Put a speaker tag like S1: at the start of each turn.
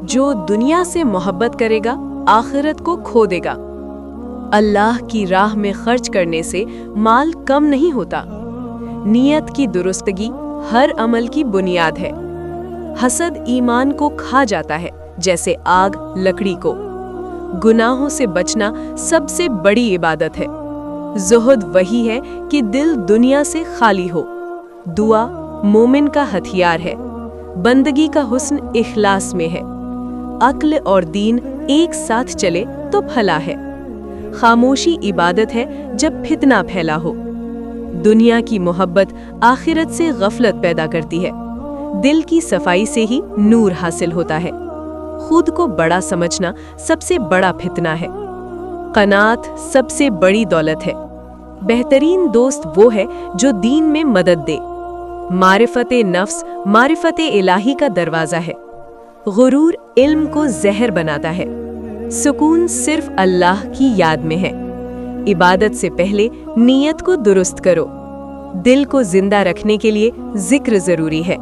S1: جو دنیا سے محبت کرے گا آخرت کو کھو دے گا۔ اللہ کی راہ میں خرچ کرنے سے مال کم نہیں ہوتا۔ نیت کی درستگی ہر عمل کی بنیاد ہے۔ حسد ایمان کو کھا جاتا ہے جیسے آگ لکڑی کو۔ گناہوں سے بچنا سب سے بڑی عبادت ہے۔ زہد وہی ہے کہ دل دنیا سے خالی ہو۔ دعا مومن کا ہتھیار ہے۔ بندگی کا حسن اخلاص میں ہے۔ عقل اور دین ایک ساتھ چلے تو بھلا ہے۔ خاموشی عبادت ہے جب فتنہ پھیلا ہو۔ دنیا کی محبت آخرت سے غفلت پیدا کرتی ہے۔ دل کی صفائی سے ہی نور حاصل ہوتا ہے۔ خود کو بڑا سمجھنا سب سے بڑا فتنہ ہے۔ قناعت سب سے بڑی دولت ہے۔ بہترین دوست وہ ہے جو دین میں مدد دے۔ معرفت نفس معرفت الہی کا دروازہ ہے۔ غرور علم کو زہر بناتا ہے۔ سکون صرف اللہ کی یاد میں ہے۔ عبادت سے پہلے نیت کو درست کرو۔ دل کو زندہ رکھنے کے لیے ذکر ضروری ہے۔